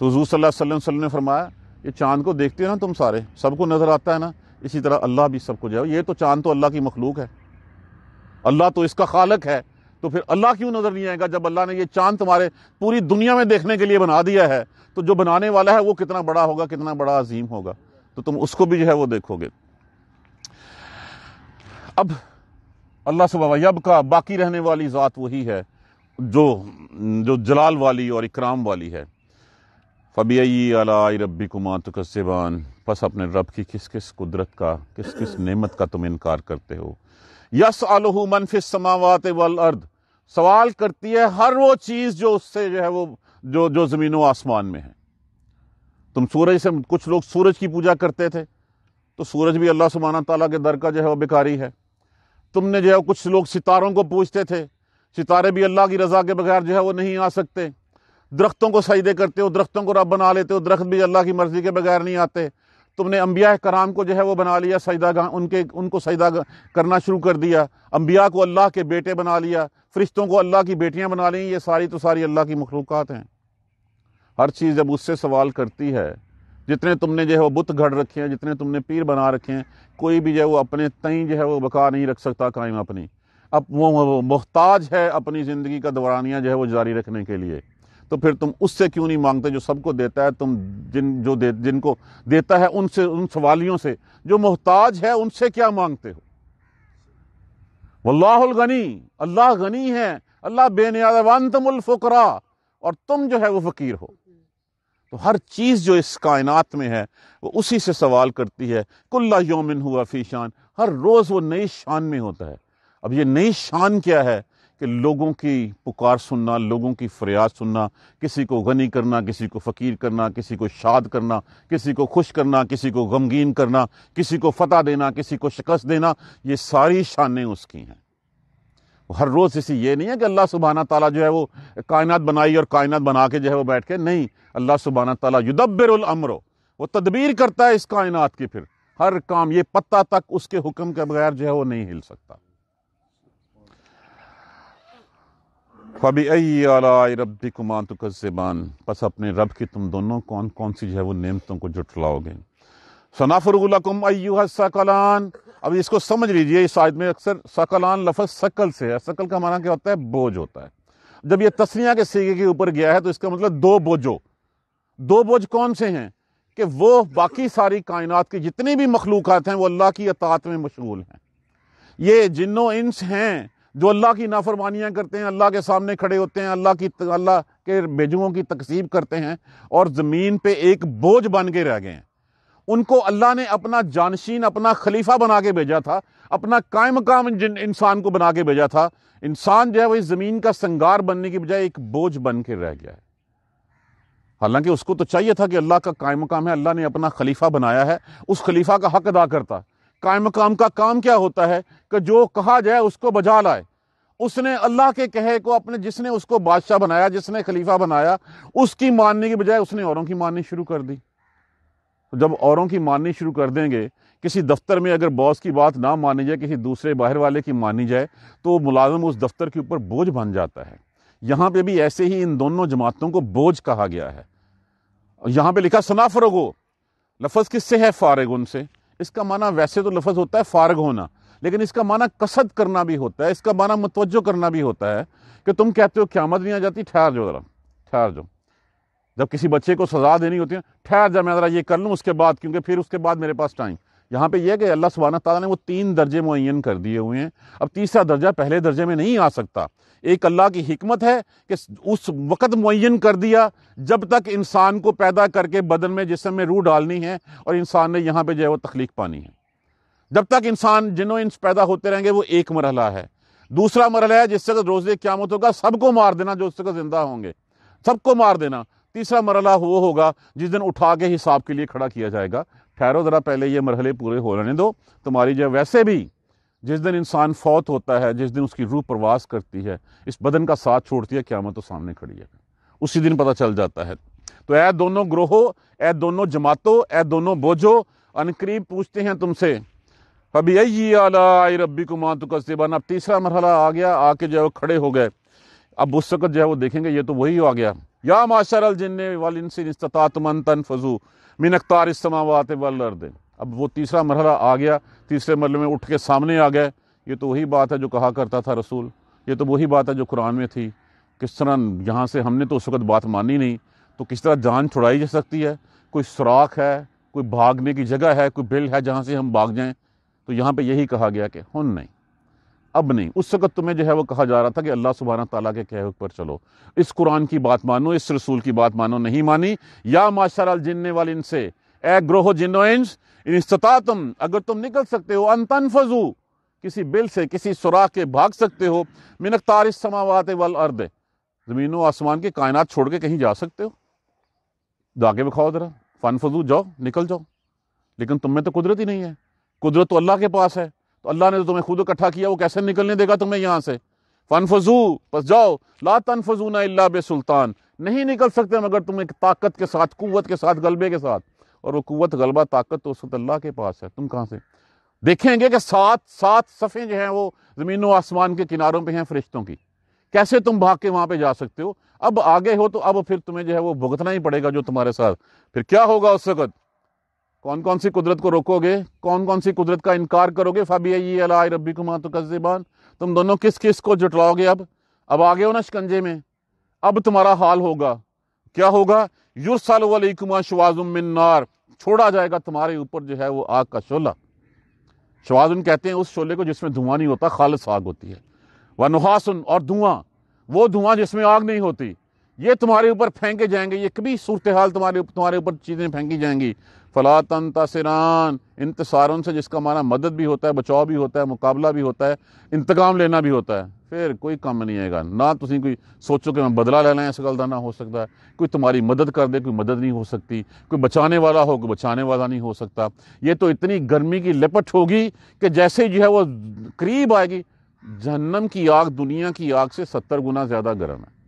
تو حضور صلی اللہ علیہ وسلم نے فرمایا, یہ چاند کو دیکھتے ہو نا تم سارے, سب کو نظر آتا ہے نا, اسی طرح اللہ بھی سب کو جو ہے, یہ تو چاند تو اللہ کی مخلوق ہے, اللہ تو اس کا خالق ہے, تو پھر اللہ کیوں نظر نہیں آئے گا جب اللہ نے یہ چاند تمہارے پوری دنیا میں دیکھنے کے لیے بنا دیا ہے, تو جو بنانے والا ہے وہ کتنا بڑا ہوگا, کتنا بڑا عظیم ہوگا, تو تم اس کو بھی جو ہے وہ دیکھو گے. اب اللہ سبحانہ یب کا باقی رہنے والی ذات وہی ہے جو جلال والی اور اکرام والی ہے. فَبِأَيِّ آلَاءِ رَبِّكُمَا تُكَذِّبَانِ, پس اپنے رب کی کس کس قدرت کا, کس کس نعمت کا تم انکار کرتے ہو. یسألہ من فی السماوات والارض, سوال کرتی ہے ہر وہ چیز جو اس سے جو ہے وہ جو زمین و آسمان میں ہے. تم سورج سے, کچھ لوگ سورج کی پوجا کرتے تھے, تو سورج بھی اللہ سبحانہ تعالیٰ کے در کا جو ہے وہ بیکاری ہے. تم نے جو ہے کچھ لوگ ستاروں کو پوجتے تھے, ستارے بھی اللہ کی رضا کے بغیر جو ہے وہ نہیں آ سکتے. درختوں کو سجدے کرتے ہو, درختوں کو رب بنا لیتے ہو, درخت بھی اللہ کی مرضی کے بغیر نہیں آتے. تم نے انبیاء کرام کو جو ہے وہ بنا لیا سجدہ گاہ, ان کو سجدہ کرنا شروع کر دیا. انبیاء کو اللہ کے بیٹے بنا لیا, فرشتوں کو اللہ کی بیٹیاں بنا لیں. یہ ساری تو ساری اللہ کی مخلوقات ہیں. ہر چیز جب اس سے سوال کرتی ہے, جتنے تم نے جو ہے وہ بت گھڑ رکھے ہیں, جتنے تم نے پیر بنا رکھے ہیں, کوئی بھی جو ہے وہ اپنے تئیں جو ہے وہ بقا نہیں رکھ سکتا قائم اپنی. اب وہ محتاج ہے اپنی زندگی کا دورانیہ جو ہے وہ جاری رکھنے کے لیے. تو پھر تم اس سے کیوں نہیں مانگتے جو سب کو دیتا ہے. تم جن کو دیتا ہے ان سوالیوں سے, جو محتاج ہے ان سے کیا مانگتے ہو. واللہ الغنی, اللہ غنی ہے, اللہ بے نیاز ہے. وانتم الفقراء, اور تم جو ہے وہ فقیر ہو. تو ہر چیز جو اس کائنات میں ہے وہ اسی سے سوال کرتی ہے. کل یوم ہوا فی شان, ہر روز وہ نئی شان میں ہوتا ہے. اب یہ نئی شان کیا ہے کہ لوگوں کی پکار سننا, لوگوں کی فریاد سننا, کسی کو غنی کرنا, کسی کو فقیر کرنا, کسی کو شاد کرنا, کسی کو خوش کرنا, کسی کو غمگین کرنا, کسی کو فتح دینا, کسی کو شکست دینا. یہ ساری شانیں اس کی ہیں. ہر روز اسی یہ نہیں ہے کہ اللہ سبحانہ تعالیٰ جو ہے وہ کائنات بنائی اور کائنات بنا کے جو ہے وہ بیٹھ کے, نہیں. اللہ سبحانہ تعالیٰ یدبر الامر, وہ تدبیر کرتا ہے اس کائنات کی. پھر ہر کام, یہ پتہ تک اس کے حکم کے بغیر جو ہے وہ نہیں ہل سکتا. فَبِأَيِّ آلَاءِ رَبِّكُمَا تُكَذِّبَانِ, پس اپنے رب کی تم دونوں کون سی جو ہے وہ نعمتوں کو جھٹلاؤ گے. سَنَفْرُغُ لَكُمْ أَيُّهَا الثَّقَلَانِ, اب اس کو سمجھ لیجئے. اس آیت میں اکثر ثقلان لفظ ثقل سے ہے. ثقل کا معنی کیا ہوتا ہے؟ بوجھ ہوتا ہے. جب یہ تثنیہ کے صیغے کے اوپر گیا ہے تو اس کا مطلب دو بوجھوں. دو بوجھ کون سے ہیں؟ کہ وہ باقی ساری کائنات کی جتنی بھی مخلوقات ہیں وہ اللہ کی اطاعت میں مشغول ہیں. یہ جن و انس ہیں جو اللہ کی نافرمانیاں کرتے ہیں, اللہ کے سامنے کھڑے ہوتے ہیں, اللہ کے بیجوؤں کی تکذیب کرتے ہیں, اور زمین پہ ایک بوجھ بن کے رہ گئے ہیں. ان کو اللہ نے اپنا جانشین, اپنا خلیفہ بنا کے بھیجا تھا, اپنا قائم مقام انسان کو بنا کے بھیجا تھا. انسان جو ہے وہ اس زمین کا سنگار بننے کی بجائے ایک بوجھ بن کے رہ گیا ہے. حالانکہ اس کو تو چاہیے تھا کہ اللہ کا قائم مقام ہے, اللہ نے اپنا خلیفہ بنایا ہے, اس خلیفہ کا حق ادا کرتا. قائم مقام کا کام کیا ہوتا ہے کہ جو کہا جائے اس کو بجا لائے. اس نے اللہ کے کہے کو جس نے اس کو بادشاہ بنایا, جس نے خلیفہ بنایا, اس کی ماننے کی بجائے اس نے اوروں کی ماننی شروع کر دی. جب اوروں کی ماننی شروع کر دیں گے, کسی دفتر میں اگر باس کی بات نہ مانی جائے, کسی دوسرے باہر والے کی مانی جائے, تو ملازم اس دفتر کے اوپر بوجھ بن جاتا ہے. یہاں پہ بھی ایسے ہی ان دونوں جماعتوں کو بوجھ کہا گیا ہے. یہاں پہ لکھا سنافرغو, لفظ کس سے ہے؟ فارغ ان سے. اس کا معنی ویسے تو لفظ ہوتا ہے فارغ ہونا, لیکن اس کا معنی قصد کرنا بھی ہوتا ہے, اس کا معنی متوجہ کرنا بھی ہوتا ہے. کہ تم کہتے ہو قیامت نہیں آ جاتی, ٹھہر جاؤ ذرا, ٹھہر جاؤ. جب کسی بچے کو سزا دینی ہوتی ہے, ٹھہر جا, میں ذرا یہ کر لوں اس کے بعد, کیونکہ پھر اس کے بعد میرے پاس ٹائم. یہاں پہ یہ ہے کہ اللہ سبحانہ تعالیٰ نے وہ 3 درجے معین کر دیے ہوئے ہیں، اب تیسرا درجہ پہلے درجے میں نہیں آ سکتا۔ ایک اللہ کی حکمت ہے کہ اس وقت معین کر دیا جب تک انسان کو پیدا کر کے بدن میں جسم میں روح ڈالنی ہے اور انسان نے یہاں پہ جو ہے وہ تخلیق پانی ہے۔ جب تک انسان جن و انس پیدا ہوتے رہیں گے وہ ایک مرحلہ ہے۔ دوسرا مرحلہ ہے جس وقت روز قیامت ہوگا سب کو مار دینا جو اس وقت زندہ ہوں گے، سب کو مار دینا۔ تیسرا مرحلہ وہ ہوگا جس دن اٹھا کے حساب کے لیے کھڑا کیا جائے گا۔ ٹھہرو ذرا، پہلے یہ مرحلے پورے ہونے دو تمہاری جو ویسے بھی جس دن انسان فوت ہوتا ہے، جس دن اس کی روح پرواز کرتی ہے، اس بدن کا ساتھ چھوڑتی ہے، قیامت تو سامنے کھڑی ہے، اسی دن پتہ چل جاتا ہے۔ تو اے دونوں گروہوں، اے دونوں جماعتوں، اے دونوں بوجھو، عنقریب پوچھتے ہیں تم سے فَبِأَيِّ آلَاءِ رَبِّكُمَا تُكَذِّبَانِ۔ اب تیسرا مرحلہ آ گیا، آ کے جو ہے وہ کھڑے ہو گئے۔ اب اس وقت جو ہے وہ دیکھیں گے یہ تو وہی آ گیا، یا معشر الجن والانس ان استطعتم ان تنفذوا من اقطار السماوات والارض۔ اب وہ تیسرا مرحلہ آ گیا، تیسرے مرحلے میں اٹھ کے سامنے آ گئے۔ یہ تو وہی بات ہے جو کہا کرتا تھا رسول، یہ تو وہی بات ہے جو قرآن میں تھی۔ کس طرح یہاں سے ہم نے تو اس وقت بات مانی نہیں، تو کس طرح جان چھڑائی جا سکتی ہے؟ کوئی سوراخ ہے، کوئی بھاگنے کی جگہ ہے، کوئی بل ہے جہاں سے ہم بھاگ جائیں؟ تو یہاں پہ یہی کہا گیا کہ ہن نہیں، اب نہیں۔ اس وقت تمہیں جو ہے وہ کہا جا رہا تھا کہ اللہ سبحانہ تعالیٰ کے کہے پر چلو، اس قرآن کی بات مانو، اس رسول کی بات مانو، نہیں مانی۔ یا معشر الجن والانس، اے گروہ جن و انس، ان استطاعتم، اگر تم نکل سکتے ہو، ان تنفذوا، کسی بل سے، کسی سوراخ کے بھاگ سکتے ہو، من اقطار السماوات والارض، زمین و آسمان کے کائنات چھوڑ کے کہیں جا سکتے ہو، جا کے بکھاؤ ذرا، فانفذوا، جاؤ، نکل جاؤ۔ لیکن تم میں تو قدرت ہی نہیں ہے، قدرت تو اللہ کے پاس ہے، تو اللہ نے تو تمہیں خود اکٹھا کیا، وہ کیسے نکلنے دے گا تمہیں یہاں سے؟ فانفذوا، پس جاؤ، لا تنفذون الا بسلطان، نہیں نکل سکتے مگر تم ایک طاقت کے ساتھ، قوت کے ساتھ، غلبے کے ساتھ، اور وہ قوت، غلبہ، طاقت تو اس وقت اللہ کے پاس ہے، تم کہاں سے؟ دیکھیں گے کہ 7 صفیں جو ہیں وہ زمین و آسمان کے کناروں پہ ہیں فرشتوں کی، کیسے تم بھاگ کے وہاں پہ جا سکتے ہو؟ اب آگے ہو تو اب پھر تمہیں جو ہے وہ بھگتنا ہی پڑے گا جو تمہارے ساتھ۔ پھر کیا ہوگا اس وقت؟ کون کون سی قدرت کو روکو گے؟ کون کون سی قدرت کا انکار کرو گے؟ فَبِأَيِّ آلَاءِ رَبِّكُمَا تُكَذِّبَانِ، تم دونوں کس کس کو جھٹلاؤ گے؟ اب آگے ہو نا شکنجے میں، اب تمہارا حال ہوگا، کیا ہوگا؟ یُرْسَلُ عَلَيْكُمَا شُوَاظٌ مِّن نَّارٍ، چھوڑا جائے گا تمہارے اوپر جو ہے وہ آگ کا شعلہ۔ شوازن کہتے ہیں اس شعلے کو جس میں دھواں نہیں ہوتا، خالص آگ ہوتی ہے۔ وَنُحَاسٌ، اور دھواں، وہ دھواں جس میں آگ نہیں ہوتی، یہ تمہارے اوپر پھینکے جائیں گے، یہ کبھی صورتحال تمہارے اوپر چیزیں پھینکی جائیں گی۔ فَلَا تَنْتَصِرَانِ، انتصارن سے جس کا معنی مدد بھی ہوتا ہے، بچاؤ بھی ہوتا ہے، مقابلہ بھی ہوتا ہے، انتقام لینا بھی ہوتا ہے۔ پھر کوئی کام نہیں آئے گا، نہ تسی کوئی سوچو کہ میں بدلہ لینا ہے، اس گل دا نہ ہو سکتا ہے، کوئی تمہاری مدد کر دے، کوئی مدد نہیں ہو سکتی، کوئی بچانے والا ہو، کوئی بچانے والا نہیں ہو سکتا۔ یہ تو اتنی گرمی کی لپٹ ہوگی کہ جیسے جو ہے وہ قریب آئے گی، جہنم کی آگ دنیا کی آگ سے 70 گنا زیادہ گرم ہے۔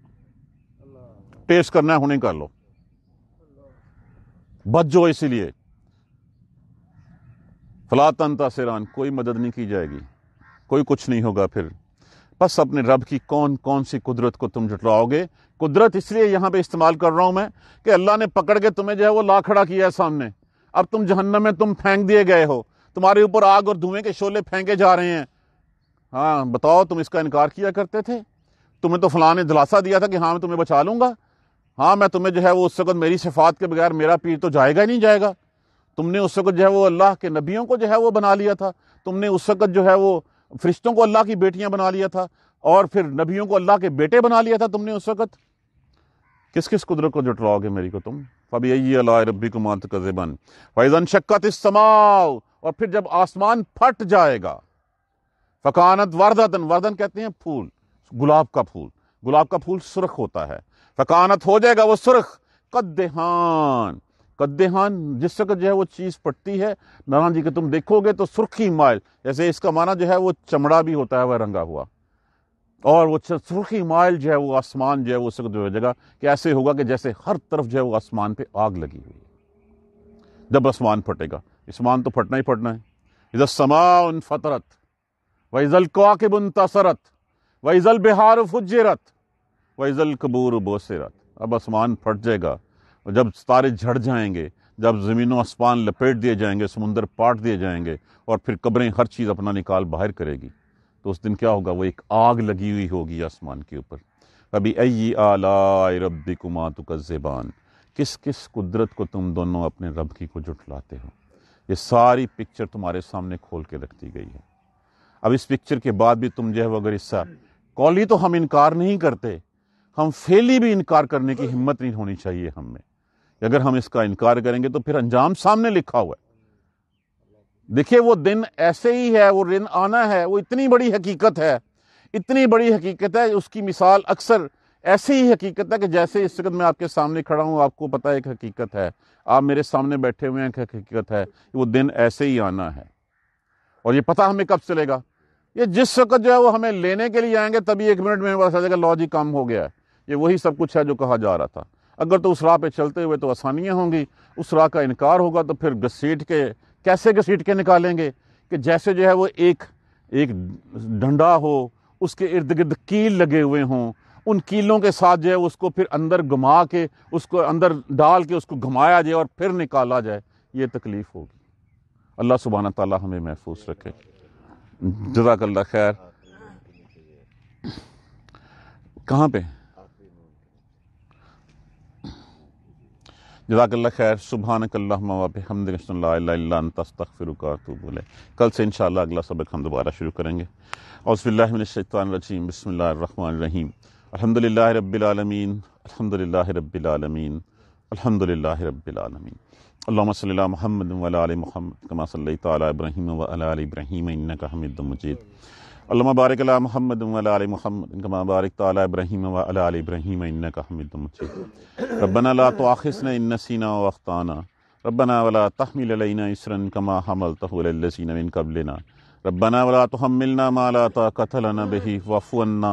ٹیسٹ کرنا ہے، ہنے کر لو، بچ جو اسی لیے۔ فلا تنتصران، کوئی مدد نہیں کی جائے گی، کوئی کچھ نہیں ہوگا پھر۔ بس اپنے رب کی کون کون سی قدرت کو تم جھٹلاؤ گے؟ قدرت اس لیے یہاں پہ استعمال کر رہا ہوں میں کہ اللہ نے پکڑ کے تمہیں جو ہے وہ لا کھڑا کیا ہے سامنے، اب تم جہنم میں تم پھینک دیے گئے ہو، تمہارے اوپر آگ اور دھوئیں کے شعلے پھینکے جا رہے ہیں۔ ہاں بتاؤ، تم اس کا انکار کیا کرتے تھے؟ تمہیں تو فلاں نے دلاسا دیا تھا کہ ہاں میں تمہیں بچا لوں گا، ہاں میں تمہیں جو ہے وہ اس وقت میری صفات کے بغیر میرا پیر تو جائے گا ہی نہیں جائے گا۔ تم نے اس وقت جو ہے وہ اللہ کے نبیوں کو جو ہے وہ بنا لیا تھا، تم نے اس وقت جو ہے وہ فرشتوں کو اللہ کی بیٹیاں بنا لیا تھا، اور پھر نبیوں کو اللہ کے بیٹے بنا لیا تھا تم نے اس وقت۔ کس کس قدرت کو جھٹلاؤ گے میری کو تم؟ فَبِأَيِّ آلَاءِ رَبِّكُمَا تُكَذِّبَانِ وَإِذَا انشَقَّتِ السَّمَاءُ، اور پھر جب آسمان پھٹ جائے گا، فَكَانَتْ وَرْدَةً، وردن کہتے ہیں پھول، گلاب کا پھول، گلاب کا پھول سرخ ہوتا ہے، فَكَانَتْ ہو جائے گا وہ سرخ، قَدِّحَان، قدحان، جس وقت جو ہے وہ چیز پٹتی ہے نانا جی کہ تم دیکھو گے تو سرخی مائل، جیسے اس کا معنی جو ہے وہ چمڑا بھی ہوتا ہے وہ رنگا ہوا، اور وہ سرخی مائل جو ہے وہ آسمان جو ہے وہ اس وقت جو ہے جگہ کہ ایسے ہوگا کہ جیسے ہر طرف جو ہے وہ آسمان پہ آگ لگی ہوئی ہے جب آسمان پھٹے گا۔ آسمان تو پھٹنا ہی پھٹنا ہے۔ اذا السماء انفطرت واذا الكواكب انتصرت واذا البحار فجرت واذا القبور بعثرت، اب آسمان پھٹ جائے گا، اور جب ستارے جھڑ جائیں گے، جب زمین و آسمان لپیٹ دیے جائیں گے، سمندر پاٹ دیے جائیں گے، اور پھر قبریں ہر چیز اپنا نکال باہر کرے گی، تو اس دن کیا ہوگا؟ وہ ایک آگ لگی ہوئی ہوگی آسمان کے اوپر۔ فَبِأَيِّ آلَاءِ رَبِّكُمَا تُكَذِّبَانِ، کس کس قدرت کو تم دونوں اپنے رب کی کو جھٹلاتے ہو؟ یہ ساری پکچر تمہارے سامنے کھول کے رکھ دی گئی ہے۔ اب اس پکچر کے بعد بھی تم جو ہے وہ اگر حصہ قولی تو ہم انکار نہیں کرتے، ہم فعلی بھی انکار کرنے کی ہمت نہیں ہونی چاہیے ہم میں۔ اگر ہم اس کا انکار کریں گے تو پھر انجام سامنے لکھا ہوا ہے۔ دیکھیے وہ دن ایسے ہی ہے، وہ دن آنا ہے، وہ اتنی بڑی حقیقت ہے، اتنی بڑی حقیقت ہے، اس کی مثال اکثر ایسی ہی حقیقت ہے کہ جیسے اس وقت میں آپ کے سامنے کھڑا ہوں، آپ کو پتہ ہے ایک حقیقت ہے، آپ میرے سامنے بیٹھے ہوئے ہیں، ایک حقیقت ہے، وہ دن ایسے ہی آنا ہے۔ اور یہ پتہ ہمیں کب چلے گا؟ یہ جس وقت جو ہے وہ ہمیں لینے کے لیے آئیں گے تبھی 1 منٹ میں پتہ چلے گا لو جی کام ہو گیا ہے، یہ وہی سب کچھ ہے جو کہا جا رہا تھا۔ اگر تو اس راہ پہ چلتے ہوئے تو آسانیاں ہوں گی، اس راہ کا انکار ہوگا تو پھر کیسے گھسیٹ کے نکالیں گے کہ جیسے جو ہے وہ ایک ڈنڈا ہو، اس کے ارد گرد کیل لگے ہوئے ہوں، ان کیلوں کے ساتھ جو ہے اس کو پھر اندر گھما کے، اس کو اندر ڈال کے اس کو گھمایا جائے اور پھر نکالا جائے، یہ تکلیف ہوگی۔ اللہ سبحانہ تعالیٰ ہمیں محفوظ رکھے۔ جزاک اللہ خیر۔ کہاں پہ؟ جزاک اللہ خیر۔ سبحانک اللہم و بحمدک اشہد ان لا الہ الا انت استغفرک و اتوب الیک۔ کل سے انشاءاللہ اگلا سبق ہم دوبارہ شروع کریں گے۔ اعوذ باللہ من الشیطان الرجیم، بسم اللہ الرحمن الرحیم۔ الحمدللہ رب العالمین، الحمدللہ رب العالمین، الحمدللہ رب العالمین۔ اللہم صلی علی محمد وعلی آل محمد کما صلیت علی ابراہیم وعلی آل ابراہیم انک حمید مجید۔ اللہم بارک علی محمد وعلی آل محمد کما بارکت علی ابراہیم وعلی آل ابراہیم انک حمید مجید۔ ربنا لا تؤاخذنا ان نسینا واخطانا ربنا ولا تحمل علینا اصرا کما حملتہ علی الذین من قبلنا ربنا ولا تحملنا ما لا طاقۃ لنا به واعف عنا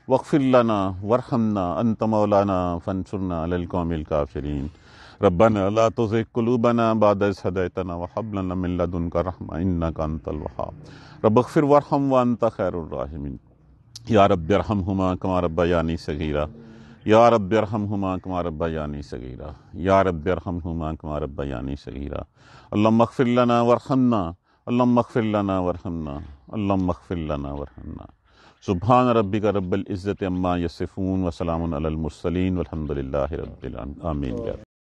واغفر لنا وارحمنا انت مولانا فانصرنا علی القوم الکافرین۔ ربنا لا تزغ قلوبنا بعد إذ هديتنا وهب لنا من لدنك رحمة إنك أنت الوهاب رب اغفر وارحم وأنت خير الراحمين۔ یا رب ارحمهما كما ربياني صغيرا، یا رب ارحمهما كما ربياني صغيرا، یا رب ارحمهما كما ربياني صغيرا۔ اللهم اغفر لنا وارحمنا، اللهم اغفر لنا وارحمنا، اللهم اغفر لنا وارحمنا۔ سبحان ربک رب العزة عما یصفون وسلام علی المرسلین والحمد للہ رب العالمین۔ آمین۔